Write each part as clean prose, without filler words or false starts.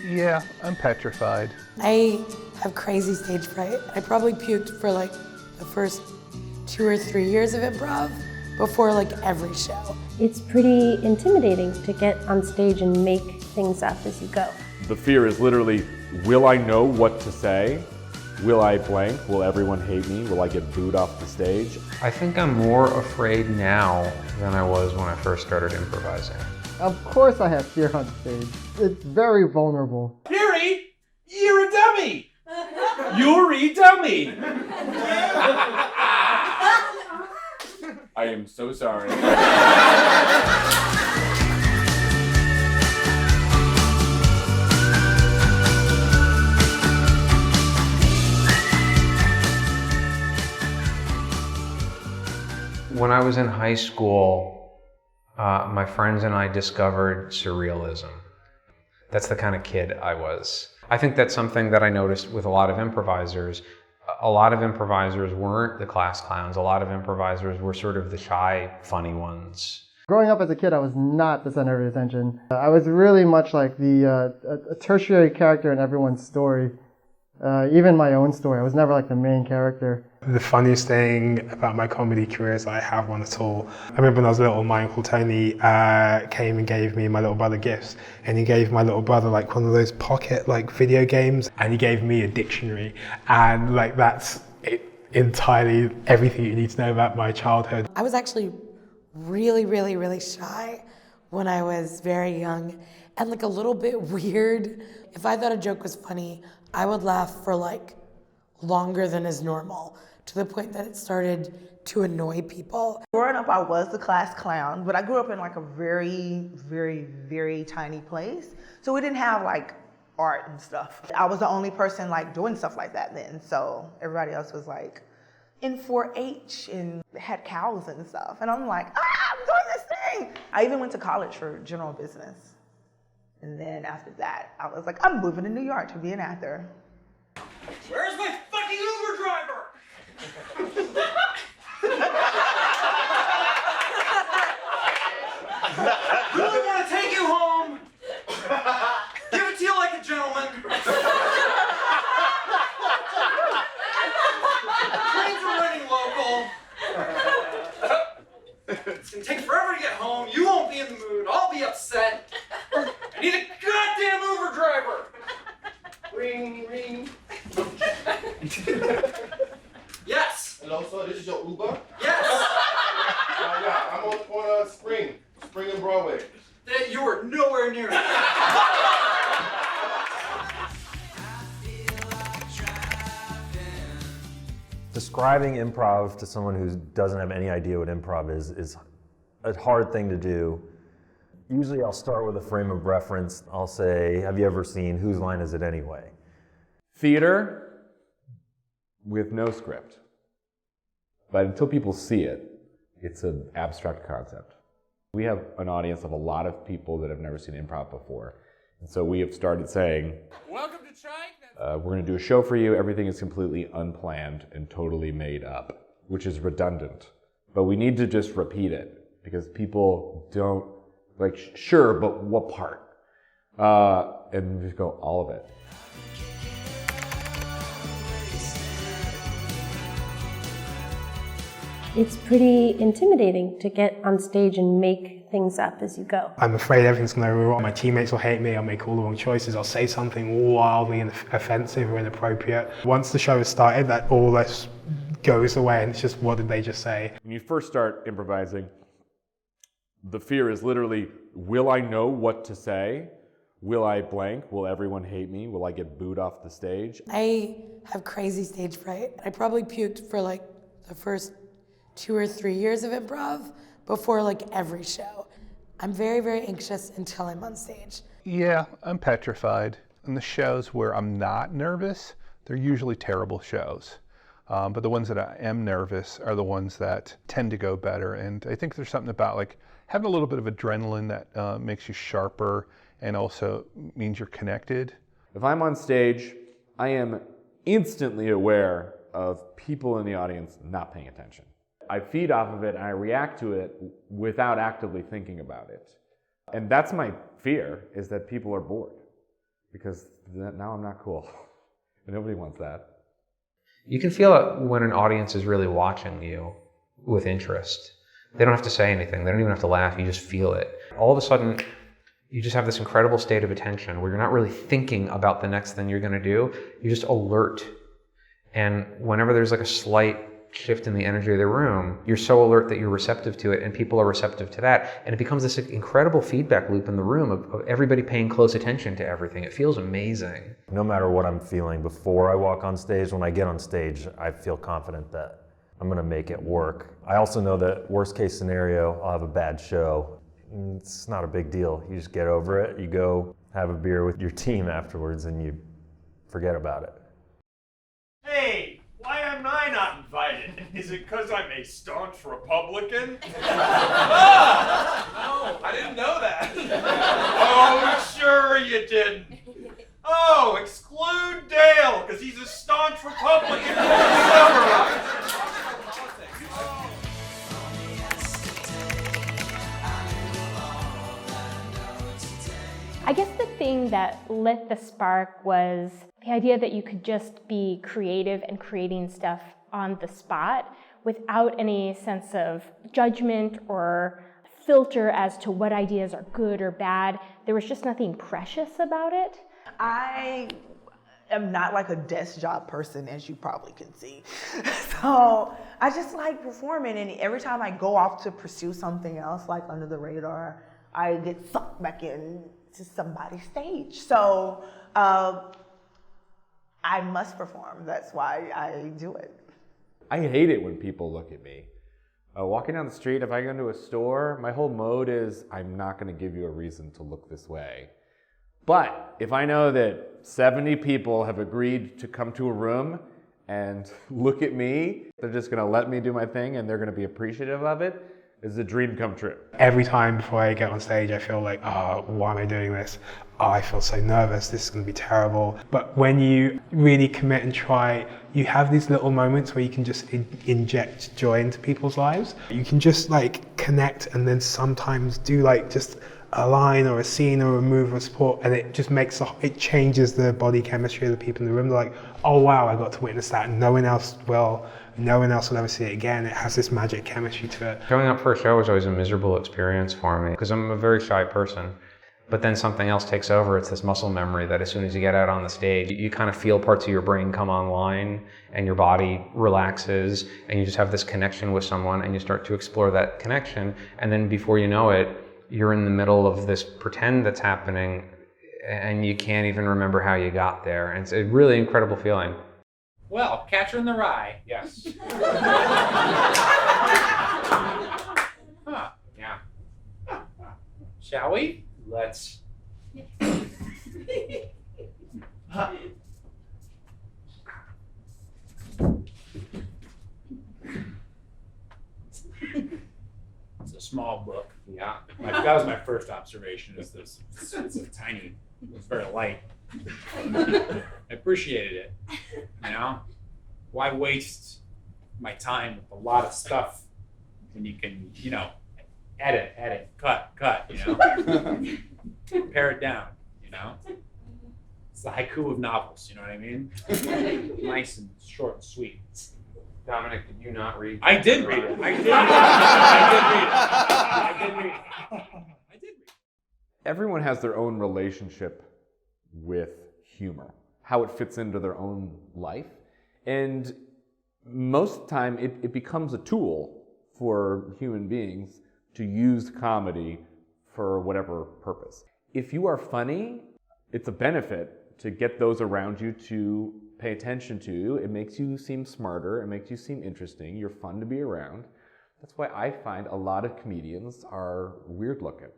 Yeah, I'm petrified. I have crazy stage fright. I probably puked for like the first 2 or 3 years of improv before like every show. It's pretty intimidating to get on stage and make things up as you go. The fear is literally, will I know what to say? Will I blank? Will everyone hate me? Will I get booed off the stage? I think I'm more afraid now than I was when I first started improvising. Of course I have fear on stage. It's very vulnerable. Harry, you're a dummy! You're a dummy! I am so sorry. When I was in high school, my friends and I discovered surrealism. That's the kind of kid I was. I think that's something that I noticed with a lot of improvisers. A lot of improvisers weren't the class clowns. A lot of improvisers were sort of the shy, funny ones. Growing up as a kid, I was not the center of attention. I was really much like a tertiary character in everyone's story. Even my own story, I was never like the main character. The funniest thing about my comedy career is that I have one at all. I remember when I was little, my Uncle Tony came and gave me and my little brother gifts, and he gave my little brother like one of those pocket like video games, and he gave me a dictionary, and like that's it, entirely everything you need to know about my childhood. I was actually really shy when I was very young and like a little bit weird. If I thought a joke was funny, I would laugh for like longer than is normal, to the point that it started to annoy people. Growing up, I was the class clown, but I grew up in like a very tiny place. So we didn't have like art and stuff. I was the only person like doing stuff like that then. So everybody else was like in 4-H and had cows and stuff. And I'm like, I'm doing this thing. I even went to college for general business. And then after that, I was like, I'm moving to New York to be an actor. Where's my fucking Uber driver? Really want to take you home. Give it to you like a gentleman. Trains are running local. It's gonna take forever to get home. You won't be in the mood. I'll be upset. I need a goddamn Uber driver. Ring, ring. Yes. Hello, sir. This is your Uber? Yes. Yeah, I'm on Spring and Broadway. You were nowhere near me. Describing improv to someone who doesn't have any idea what improv is a hard thing to do. Usually I'll start with a frame of reference. I'll say, have you ever seen Whose Line Is It Anyway? Theater with no script. But until people see it, it's an abstract concept. We have an audience of a lot of people that have never seen improv before. And so we have started saying, welcome to China. We're going to do a show for you. Everything is completely unplanned and totally made up, which is redundant. But we need to just repeat it because people don't, like, sure, but what part? And we just go, all of it. It's pretty intimidating to get on stage and make things up as you go. I'm afraid everything's going to go wrong. My teammates will hate me, I'll make all the wrong choices, I'll say something wildly offensive or inappropriate. Once the show has started, that all this goes away and it's just, what did they just say? When you first start improvising, the fear is literally, will I know what to say? Will I blank? Will everyone hate me? Will I get booed off the stage? I have crazy stage fright. I probably puked for like the first 2 or 3 years of improv before like every show. I'm very anxious until I'm on stage. Yeah, I'm petrified. And the shows where I'm not nervous, they're usually terrible shows. But the ones that I am nervous are the ones that tend to go better. And I think there's something about like having a little bit of adrenaline that makes you sharper and also means you're connected. If I'm on stage, I am instantly aware of people in the audience not paying attention. I feed off of it and I react to it without actively thinking about it. And that's my fear, is that people are bored. because now I'm not cool. And nobody wants that. You can feel it when an audience is really watching you with interest. They don't have to say anything. They don't even have to laugh. You just feel it. All of a sudden, you just have this incredible state of attention where you're not really thinking about the next thing you're going to do. You're just alert. And whenever there's like a slight shift in the energy of the room, you're so alert that you're receptive to it, and people are receptive to that. And it becomes this incredible feedback loop in the room of everybody paying close attention to everything. It feels amazing. No matter what I'm feeling before I walk on stage, when I get on stage, I feel confident that I'm going to make it work. I also know that worst case scenario, I'll have a bad show. It's not a big deal. You just get over it. You go have a beer with your team afterwards and you forget about it. Hey, why am I not invited? Is it because I'm a staunch Republican? No, I didn't know that. Oh, sure you didn't. Oh, exclude Dale, because he's a staunch Republican. I guess the thing that lit the spark was the idea that you could just be creative and creating stuff on the spot without any sense of judgment or filter as to what ideas are good or bad. There was just nothing precious about it. I am not like a desk job person, as you probably can see. So I just like performing, and every time I go off to pursue something else, like under the radar, I get sucked back in to somebody's stage. So I must perform. That's why I do it. I hate it when people look at me. Walking down the street, if I go into a store, my whole mode is I'm not going to give you a reason to look this way. But if I know that 70 people have agreed to come to a room and look at me, they're just going to let me do my thing and they're going to be appreciative of it, is a dream come true. Every time before I get on stage, I feel like, oh, why am I doing this? Oh, I feel so nervous, this is going to be terrible. But when you really commit and try, you have these little moments where you can just inject joy into people's lives. You can just like connect and then sometimes do like just a line or a scene or a move or support, and it just makes, it changes the body chemistry of the people in the room. They're like, oh wow, I got to witness that, and no one else will ever see it again. It has this magic chemistry to it. Showing up for a show was always a miserable experience for me because I'm a very shy person. But then something else takes over. It's this muscle memory that as soon as you get out on the stage, you kind of feel parts of your brain come online and your body relaxes and you just have this connection with someone and you start to explore that connection. And then before you know it, you're in the middle of this pretend that's happening and you can't even remember how you got there. And it's a really incredible feeling. Well, Catcher in the Rye. Yes. Huh, yeah. Shall we? Let's. It's a small book. Yeah. That was my first observation. Is this? It's a tiny. It's very light. I appreciated it. You know, why waste my time with a lot of stuff when you can, you know, edit, cut, you know, pare it down, you know. It's the haiku of novels, you know what I mean? Nice and short and sweet. Dominic, did you not read? I did read it. I did read it. Everyone has their own relationship with humor, how it fits into their own life. And most of the time, it becomes a tool for human beings to use comedy for whatever purpose. If you are funny, it's a benefit to get those around you to pay attention to. It makes you seem smarter, it makes you seem interesting, you're fun to be around. That's why I find a lot of comedians are weird looking.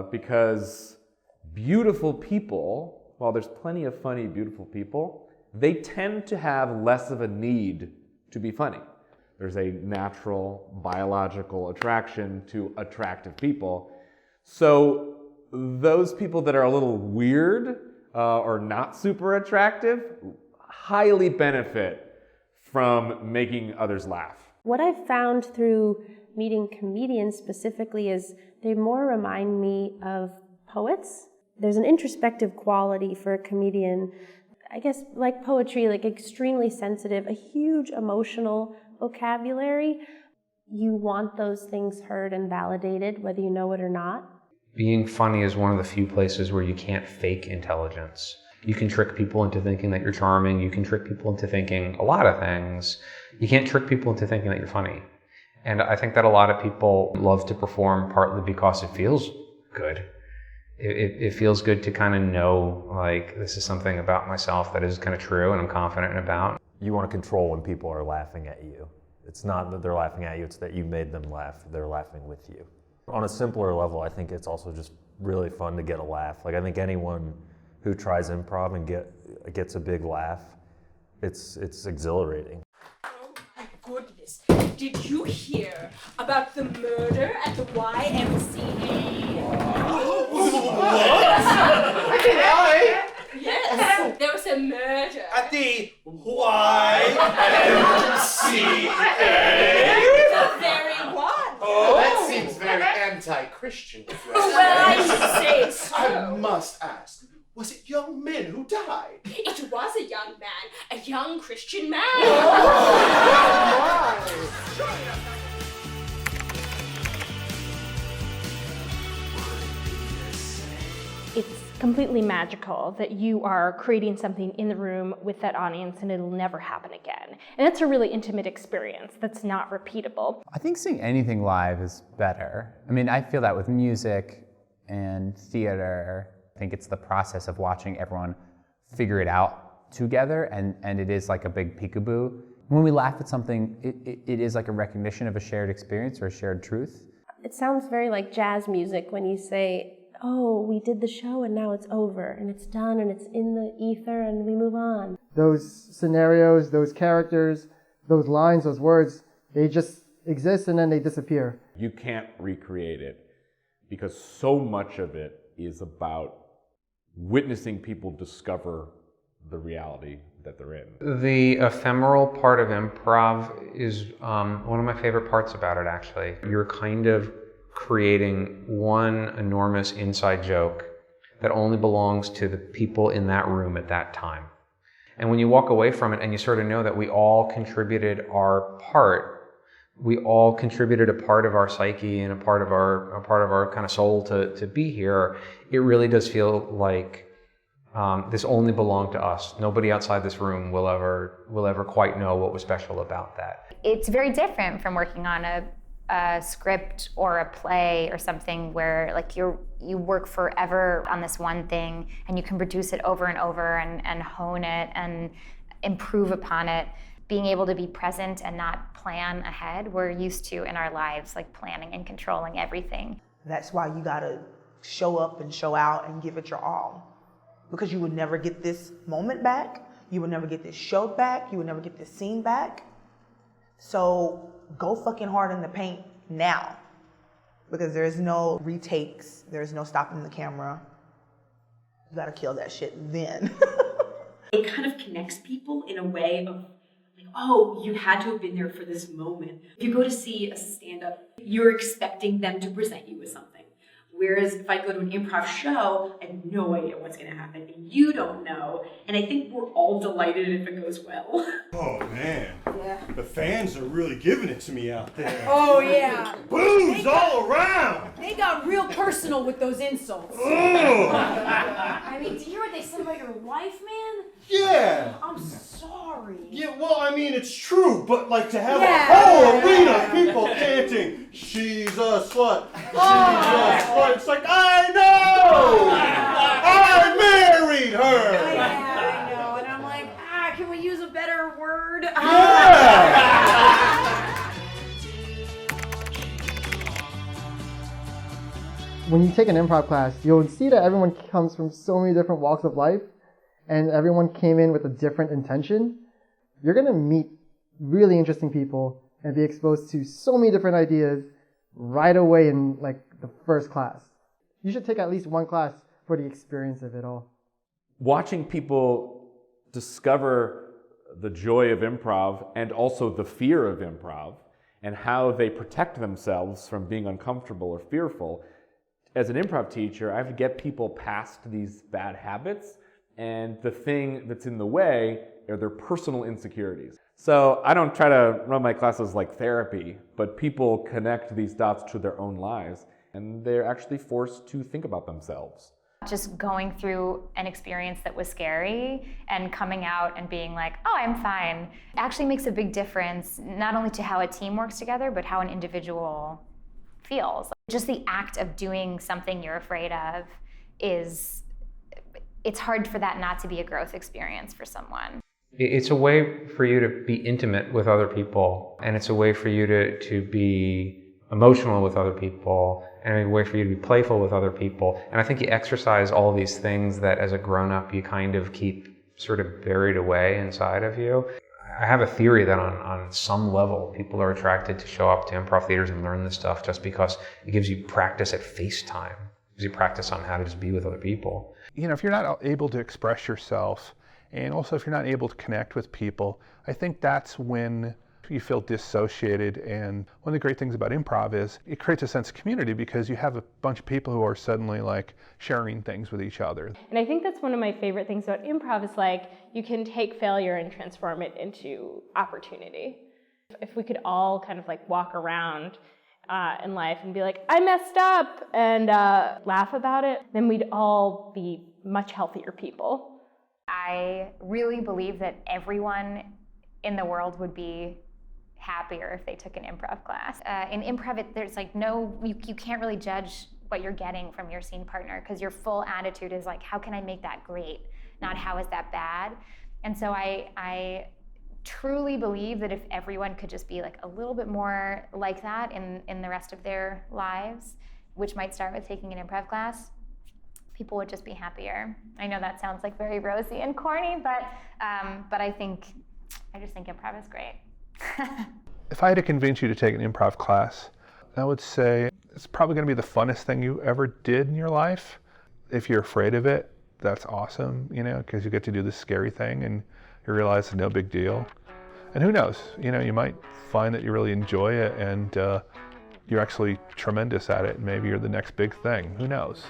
Because beautiful people, while there's plenty of funny, beautiful people, they tend to have less of a need to be funny. There's a natural biological attraction to attractive people. So those people that are a little weird or not super attractive highly benefit from making others laugh. What I've found through meeting comedians specifically is they more remind me of poets There's an introspective quality for a comedian, I guess like poetry, like extremely sensitive, a huge emotional vocabulary. You want those things heard and validated, whether you know it or not. Being funny is one of the few places where you can't fake intelligence. You can trick people into thinking that you're charming. You can trick people into thinking a lot of things. You can't trick people into thinking that you're funny. And I think that a lot of people love to perform partly because it feels good. It feels good to kind of know, like, this is something about myself that is kind of true and I'm confident about. You want to control when people are laughing at you. It's not that they're laughing at you, it's that you made them laugh. They're laughing with you. On a simpler level, I think it's also just really fun to get a laugh. Like, I think anyone who tries improv and gets a big laugh, it's exhilarating. Oh my goodness. Did you hear about the murder at the YMCA? What? Did I? Yes, there was a murder. At the YMCA? The very one. Oh, that seems very anti-Christian. Well, I should say so. I must ask, was it young men who died? It was a young man, a young Christian man. It's completely magical that you are creating something in the room with that audience and it'll never happen again. And that's a really intimate experience that's not repeatable. I think seeing anything live is better. I mean, I feel that with music and theater. I think it's the process of watching everyone figure it out together, and it is like a big peekaboo. When we laugh at something, it is like a recognition of a shared experience or a shared truth. It sounds very like jazz music when you say, oh, we did the show and now it's over and it's done and it's in the ether and we move on. Those scenarios, those characters, those lines, those words, they just exist and then they disappear. You can't recreate it because so much of it is about witnessing people discover the reality that they're in. The ephemeral part of improv is one of my favorite parts about it, actually. You're kind of creating one enormous inside joke that only belongs to the people in that room at that time. And when you walk away from it and you sort of know that we all contributed our part, we all contributed a part of our psyche and a part of our kind of soul to be here, it really does feel like this only belonged to us. Nobody outside this room will ever quite know what was special about that. It's very different from working on a script or a play or something where like you work forever on this one thing and you can produce it over and over and hone it and improve upon it. Being able to be present and not plan ahead, we're used to in our lives, like planning and controlling everything. That's why you gotta show up and show out and give it your all. Because you would never get this moment back, you would never get this show back, you would never get this scene back. So go fucking hard in the paint now. Because there's no retakes, there's no stopping the camera. You gotta kill that shit then. It kind of connects people in a way of like, oh, you had to have been there for this moment. If you go to see a stand-up, you're expecting them to present you with something. Whereas if I go to an improv show, I have no idea what's going to happen. You don't know. And I think we're all delighted if it goes well. Oh, man. Yeah. The fans are really giving it to me out there. Oh, yeah. Boos all around. They got real personal with those insults. I mean, do you hear what they said about your wife, man? Yeah. I'm sorry. Yeah, well, I mean, it's true, but like to have Yeah. a whole arena of people chanting, she's a slut, she's a slut. It's like, I know! I married her! Yeah, I know. And I'm like, can we use a better word? When you take an improv class, you'll see that everyone comes from so many different walks of life and everyone came in with a different intention. You're going to meet really interesting people and be exposed to so many different ideas right away in like the first class. You should take at least one class for the experience of it all. Watching people discover the joy of improv and also the fear of improv and how they protect themselves from being uncomfortable or fearful As an improv teacher, I have to get people past these bad habits, and the thing that's in the way are their personal insecurities. So I don't try to run my classes like therapy, but people connect these dots to their own lives, and they're actually forced to think about themselves. Just going through an experience that was scary and coming out and being like, oh, I'm fine, actually makes a big difference, not only to how a team works together, but how an individual feels. Just the act of doing something you're afraid of it's hard for that not to be a growth experience for someone. It's a way for you to be intimate with other people, and it's a way for you to be emotional with other people, and a way for you to be playful with other people. And I think you exercise all these things that as a grown-up you kind of keep sort of buried away inside of you. I have a theory that on some level people are attracted to show up to improv theaters and learn this stuff just because it gives you practice at face time. It gives you practice on how to just be with other people. You know, if you're not able to express yourself, and also if you're not able to connect with people, I think that's when you feel dissociated. And one of the great things about improv is it creates a sense of community because you have a bunch of people who are suddenly like sharing things with each other. And I think that's one of my favorite things about improv is like you can take failure and transform it into opportunity. If we could all kind of like walk around in life and be like, I messed up, and laugh about it, then we'd all be much healthier people. I really believe that everyone in the world would be happier if they took an improv class. In improv, there's like you can't really judge what you're getting from your scene partner because your full attitude is like, how can I make that great? Not how is that bad? And so I truly believe that if everyone could just be like a little bit more like that in the rest of their lives, which might start with taking an improv class, people would just be happier. I know that sounds like very rosy and corny, but I just think improv is great. If I had to convince you to take an improv class, I would say it's probably going to be the funnest thing you ever did in your life. If you're afraid of it, that's awesome, you know, because you get to do this scary thing and you realize it's no big deal. And who knows, you know, you might find that you really enjoy it and you're actually tremendous at it. Maybe you're the next big thing. Who knows?